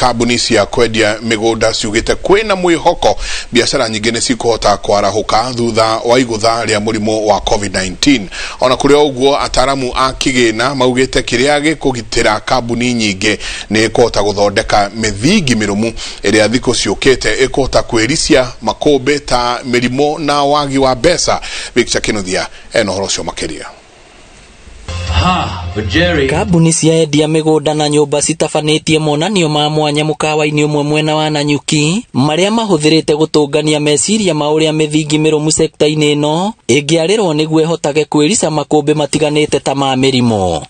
kambuni cia kwendia migunda ciugite kwina mwihoko biashara nyingi ni cikuhota kwarahuka thutha wa igutha ria murimu wa COVID-19. Ona kuri uguo ataramu a kigina maugite kiria gikugitira kambuni nyingi ni kuhota guthondeka mithingi mirumu iria thiku ciukite ikuhota kwirisia makombe ta mirimo na wagi wa besa. Victor Kinuthia eno horo cio makiria. Kambuni cia endia migunda na nyumba citafanĩtie monanio ma mwanya mũkawa-inĩ ũmwe mwena wa Nanyuki maria mahuthirite gutungania meciria ma uria mithingi mirumu sekta-inĩ ĩno ĩngĩarĩrwo nĩguo ĩhotage kwĩrisa makũmbĩ matiganĩte ta ma mĩrimũ.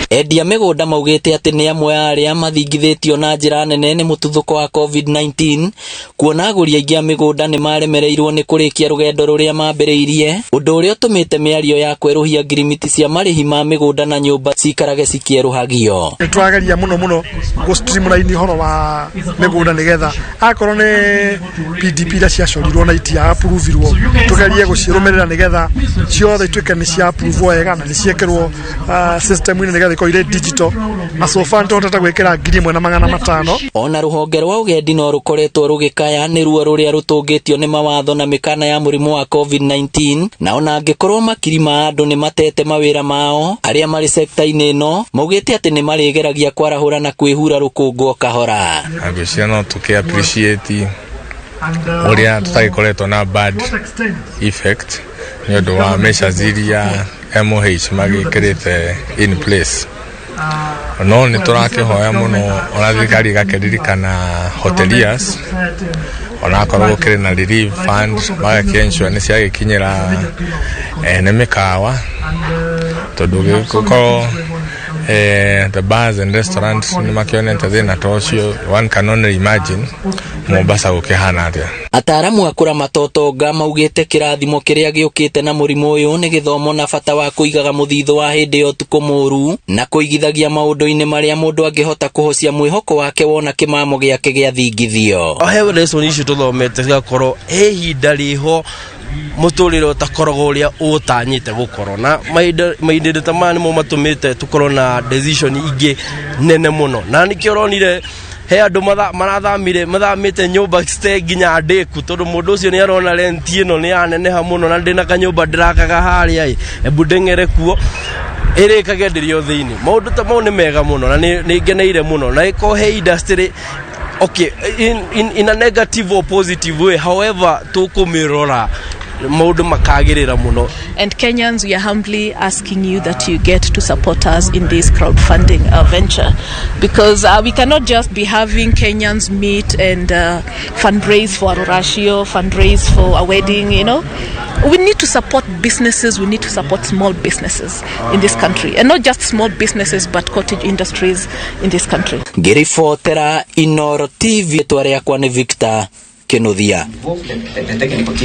Endia migunda maugĩte atĩ nĩ amwe arĩa mathingithĩtio na njĩra nene nĩ mũtuthũko wa COVID-19 kuona agũri aingĩ a migunda nĩ maremereirwo nĩ kũrĩkia rũgendo rũrĩa mambĩrĩirie, ũndũ ũrĩa ũtũmĩte mĩario ya kwerũhia ngirimiti cia marĩhi ma migunda na nyũmba cikarage cikĩerũhagio. Nĩtũrageria mũno go streamline horo wa migunda nĩgetha akorwo nĩ PDP iria ciacorirwo na itia approveirwo tũgerie gũcirũmĩrĩra nĩgetha ciothe ituĩke nĩ cia approve wega na ciĩkĩrwo system-inĩ nĩgetha ikorwo irĩ digital na so far tũhotete gwĩkĩra 1,500. Ona rũhonge rwa ũgendi no rũkoretwo rũgĩkaya nĩ ruo rũrĩa rũtũngĩtio nĩ mawatho na mĩkana ya mũrimũ wa COVID-19 na ona angĩkorwo makiri ma andũ nĩ matete mawĩra mao arĩa marĩ sekta-inĩ ĩno maugĩte atĩ nĩ marĩgeragia kwarahũra na kwĩhura rũkũngũ kahora. Agĩcia no tũkĩ appreciate ũrĩa tũtagĩkoretwo na bad effect nĩ ũndũ wa measures iria MOH magĩkĩrĩte in place. No nĩ tũrakĩhoya mũno ona thirikari ĩgakĩririkana hoteliers ona akorwo gũkĩrĩ na relief fund magakĩensure nĩ ciagĩkinyĩra nĩ mĩkawa tondũ gĩkorwo the bars and restaurants nĩ makĩonete thĩna ta ũcio. One can only imagine Mombasa gũkĩhana atĩa. Ataramu a kũramata ũtonga maugĩte kĩrathimo kĩrĩa gĩũkĩte na mũrimũ ũyũ nĩ gĩthomo na bata wa kũigaga mũthithũ wa hĩndĩ ya ũtukũ mũru na kũigithagia maũndũ-inĩ marĩa mũndũ angĩhota kũhocia mwĩhoko wake wona kĩmamo gĩake gĩa thingithio. Ohe lesson icio tũthomete cigakorwo he ihinda rĩho mũtũrĩre ũtakoragwo ũrĩa ũtanyĩte gũkorwo na mahinda ta maya nĩmo matũmĩte tũkorwo na decision ingĩ nene mũno na nĩkĩo ũronire he andũ mathamĩte nyũmba cite nginya ndĩku tondũ mũndũ ũcio nĩ arona renti ĩno nĩ yaneneha mũno na ndĩna kanyũmba ndĩrakaga harĩa ebu ndeng'ere kuo ĩrĩkage ndĩrĩ o thĩinĩ. Maũndũ ta mau nĩ mega mũno na nĩ ngeneire mũno na ĩko he industry okay in a negative or positive way, however tũkũmĩrora maũndũ makagĩrĩra mũno. And Kenyans, we are humbly asking you that you get to support us in this crowdfunding venture because we cannot just be having Kenyans meet and fundraise for a Rurashio, fundraise for a wedding, you know. We need to support businesses, we need to support small businesses in this country and not just small businesses but cottage industries in this country. Ngĩribotera Inooro TV, twarĩa kwa nĩ Victor Kinuthia.